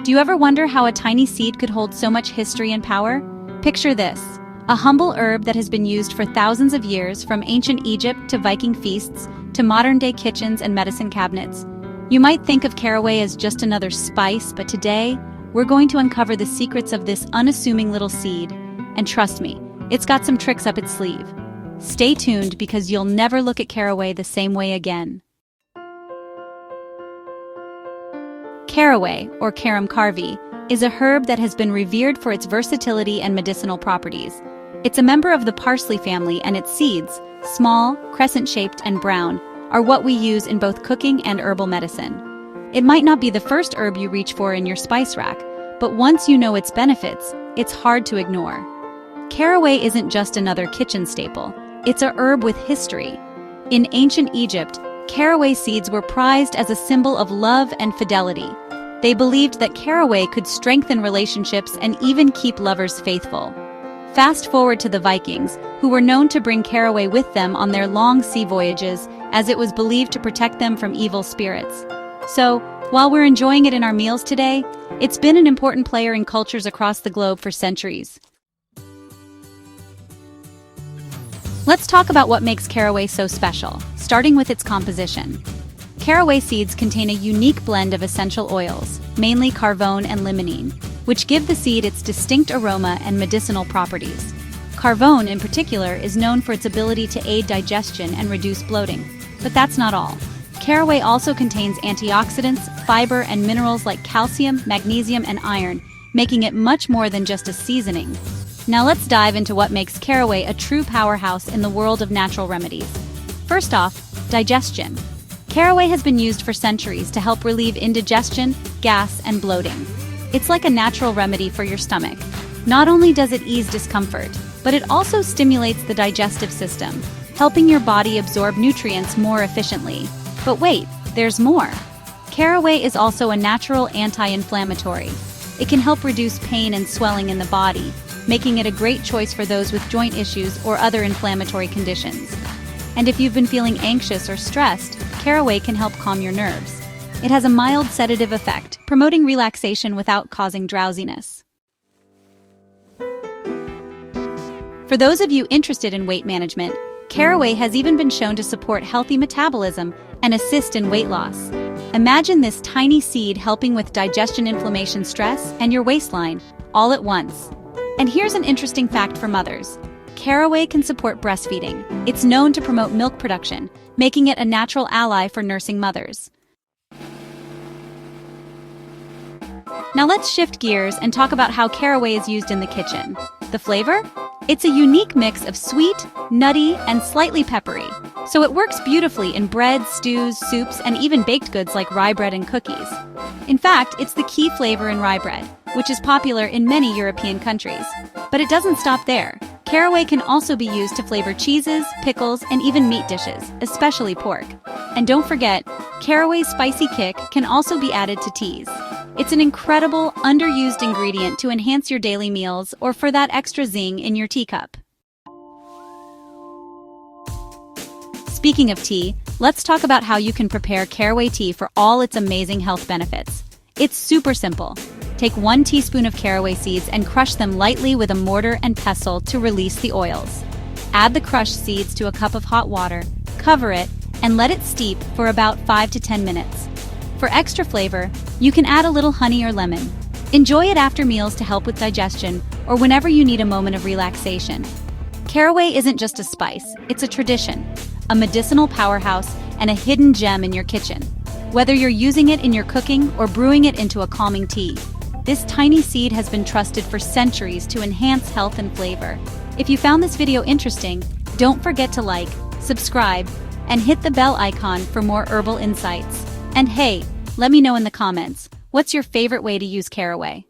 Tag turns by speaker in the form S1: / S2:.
S1: Do you ever wonder how a tiny seed could hold so much history and power? Picture this, a humble herb that has been used for thousands of years, from ancient Egypt to Viking feasts to modern-day kitchens and medicine cabinets. You might think of caraway as just another spice, but today, we're going to uncover the secrets of this unassuming little seed. And trust me, it's got some tricks up its sleeve. Stay tuned because you'll never look at caraway the same way again. Caraway, or carum carvi, is a herb that has been revered for its versatility and medicinal properties. It's a member of the parsley family, and its seeds, small, crescent-shaped, and brown, are what we use in both cooking and herbal medicine. It might not be the first herb you reach for in your spice rack, but once you know its benefits, it's hard to ignore. Caraway isn't just another kitchen staple, it's a herb with history. In ancient Egypt, caraway seeds were prized as a symbol of love and fidelity. They believed that caraway could strengthen relationships and even keep lovers faithful. Fast forward to the Vikings, who were known to bring caraway with them on their long sea voyages, as it was believed to protect them from evil spirits. So, while we're enjoying it in our meals today, it's been an important player in cultures across the globe for centuries. Let's talk about what makes caraway so special, starting with its composition. Caraway seeds contain a unique blend of essential oils, mainly carvone and limonene, which give the seed its distinct aroma and medicinal properties. Carvone, in particular, is known for its ability to aid digestion and reduce bloating. But that's not all. Caraway also contains antioxidants, fiber, and minerals like calcium, magnesium, and iron, making it much more than just a seasoning. Now let's dive into what makes caraway a true powerhouse in the world of natural remedies. First off, digestion. Caraway has been used for centuries to help relieve indigestion, gas, and bloating. It's like a natural remedy for your stomach. Not only does it ease discomfort, but it also stimulates the digestive system, helping your body absorb nutrients more efficiently. But wait, there's more. Caraway is also a natural anti-inflammatory. It can help reduce pain and swelling in the body, making it a great choice for those with joint issues or other inflammatory conditions. And if you've been feeling anxious or stressed, caraway can help calm your nerves. It has a mild sedative effect, promoting relaxation without causing drowsiness. For those of you interested in weight management, caraway has even been shown to support healthy metabolism and assist in weight loss. Imagine this tiny seed helping with digestion, inflammation, stress, and your waistline, all at once. And here's an interesting fact for mothers. Caraway can support breastfeeding. It's known to promote milk production, making it a natural ally for nursing mothers. Now let's shift gears and talk about how caraway is used in the kitchen. The flavor? It's a unique mix of sweet, nutty, and slightly peppery. So it works beautifully in breads, stews, soups, and even baked goods like rye bread and cookies. In fact, it's the key flavor in rye bread, which is popular in many European countries. But it doesn't stop there. Caraway can also be used to flavor cheeses, pickles, and even meat dishes, especially pork. And don't forget, caraway's spicy kick can also be added to teas. It's an incredible, underused ingredient to enhance your daily meals or for that extra zing in your teacup. Speaking of tea, let's talk about how you can prepare caraway tea for all its amazing health benefits. It's super simple. Take 1 teaspoon of caraway seeds and crush them lightly with a mortar and pestle to release the oils. Add the crushed seeds to a cup of hot water, cover it, and let it steep for about 5 to 10 minutes. For extra flavor, you can add a little honey or lemon. Enjoy it after meals to help with digestion or whenever you need a moment of relaxation. Caraway isn't just a spice, it's a tradition, a medicinal powerhouse, and a hidden gem in your kitchen. Whether you're using it in your cooking or brewing it into a calming tea, this tiny seed has been trusted for centuries to enhance health and flavor. If you found this video interesting, don't forget to like, subscribe, and hit the bell icon for more herbal insights. And hey, let me know in the comments, what's your favorite way to use caraway?